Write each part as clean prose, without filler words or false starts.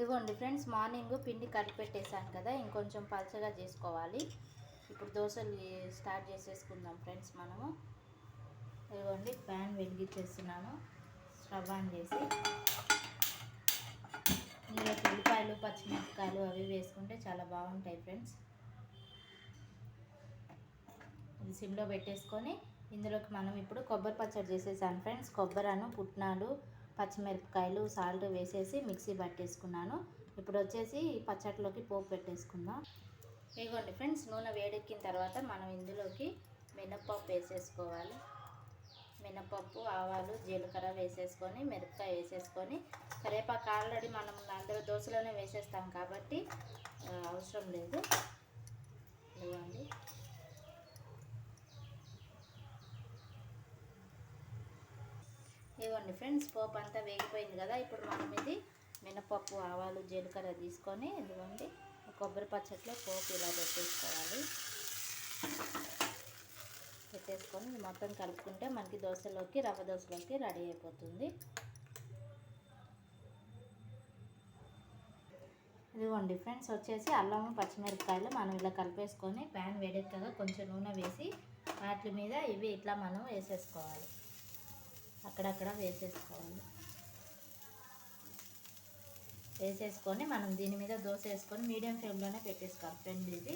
ఇదిగోండి friends, morning పిండి కలిపెట్టేసాను కదా, ఇంకొంచెం పలచగా చేసుకోవాలి. ఇప్పుడు దోశలు స్టార్ట్ చేసేసుకుందాం ఫ్రెండ్స్ మనము. ఇదిగోండి ప్యాన్ వెలిగించేస్తున్నాను, స్టవ్ ఆన్ చేసి. ఇందులో ఉల్లిపాయలు పచ్చిమిరపకాయలు అవి వేసుకుంటే చాలా బాగుంటాయి ఫ్రెండ్స్. ఇది సిమ్లో పెట్టేసుకొని ఇందులోకి మనం ఇప్పుడు కొబ్బరి పచ్చడి చేసేసాను ఫ్రెండ్స్. కొబ్బరిను, పుట్నాలు, పచ్చిమిరపకాయలు, సాల్ట్ వేసేసి మిక్సీ పట్టేసుకున్నాను. ఇప్పుడు వచ్చేసి పచ్చడిలోకి పోపు పెట్టేసుకుందాం. ఇదిగోండి ఫ్రెండ్స్, నూనె వేడెక్కిన తర్వాత మనం ఇందులోకి మినప్పప్పు వేసేసుకోవాలి. మినప్పప్పు, ఆవాలు, జీలకర్ర వేసేసుకొని, మిరపకాయ వేసేసుకొని, కరివేపాకు ఆల్రెడీ మనం అందులో దోశలోనే వేసేస్తాం కాబట్టి అవసరం లేదు. ఇదిగోండి, ఇదిగోండి ఫ్రెండ్స్, పోపు అంతా వేగిపోయింది కదా. ఇప్పుడు మనం ఇది మినపప్పు, ఆవాలు, జీలకర్ర తీసుకొని ఇదిగోండి కొబ్బరి పచ్చడిలో పోపు ఇలా పెట్టేసుకోవాలి. పెట్టేసుకొని ఇది మొత్తం కలుపుకుంటే మనకి దోశలోకి, రవ్వ దోశలోకి రెడీ అయిపోతుంది. ఇదిగోండి ఫ్రెండ్స్, వచ్చేసి అల్లము, పచ్చిమిరపకాయలు మనం ఇలా కలిపేసుకొని ప్యాన్ వేడెక్కగా కొంచెం నూనె వేసి వాటి మీద ఇవి ఇట్లా మనం వేసేసుకోవాలి. అక్కడక్కడ వేసేసుకోవాలి. వేసేసుకొని మనం దీని మీద దోశ వేసుకొని మీడియం ఫ్లేమ్లోనే పెట్టేసుకోవాలి ఫ్రెండ్. ఇది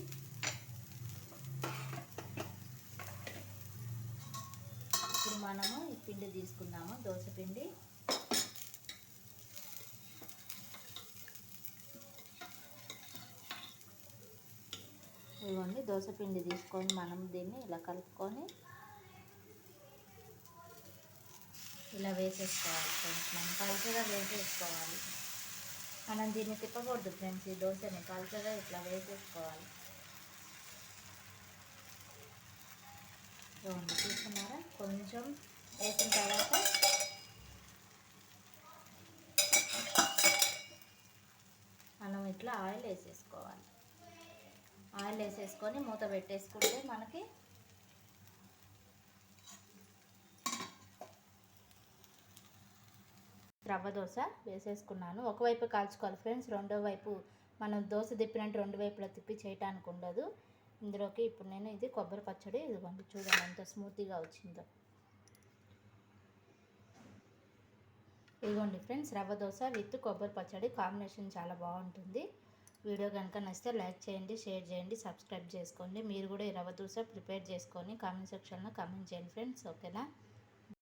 ఇప్పుడు మనము ఈ పిండి తీసుకుందాము, దోశ పిండి. ఇదిగోండి దోశ పిండి తీసుకొని మనం దీన్ని ఇలా కలుపుకొని ఇలా వేసేసుకోవాలి ఫ్రెండ్స్. మనం పలుచగా వేసేసుకోవాలి. మనం దీన్ని తిప్పకూడదు ఫ్రెండ్స్, ఈ దోశని పలుచగా ఇట్లా వేసేసుకోవాలి. చూస్తున్నారా, కొంచెం వేసిన తర్వాత మనం ఇట్లా ఆయిల్ వేసేసుకోవాలి. ఆయిల్ వేసేసుకొని మూత పెట్టేసుకుంటే మనకి రవ్వ దోశ వేసేసుకున్నాను. ఒకవైపు కాల్చుకోవాలి ఫ్రెండ్స్, రెండో వైపు మనం దోశ తిప్పినట్టు రెండు వైపులా తిప్పి చేయటానికి ఉండదు. ఇందులోకి ఇప్పుడు నేను ఇది కొబ్బరి పచ్చడి, ఇదిగోండి చూడండి ఎంత స్మూత్గా వచ్చిందో. ఇదిగోండి ఫ్రెండ్స్, రవ్వ దోశ విత్ కొబ్బరి పచ్చడి కాంబినేషన్ చాలా బాగుంటుంది. వీడియో కనుక నచ్చితే లైక్ చేయండి, షేర్ చేయండి, సబ్స్క్రైబ్ చేసుకోండి. మీరు కూడా ఈ రవ్వ దోశ ప్రిపేర్ చేసుకొని కామెంట్ సెక్షన్లో కామెంట్ చేయండి ఫ్రెండ్స్. ఓకేనా?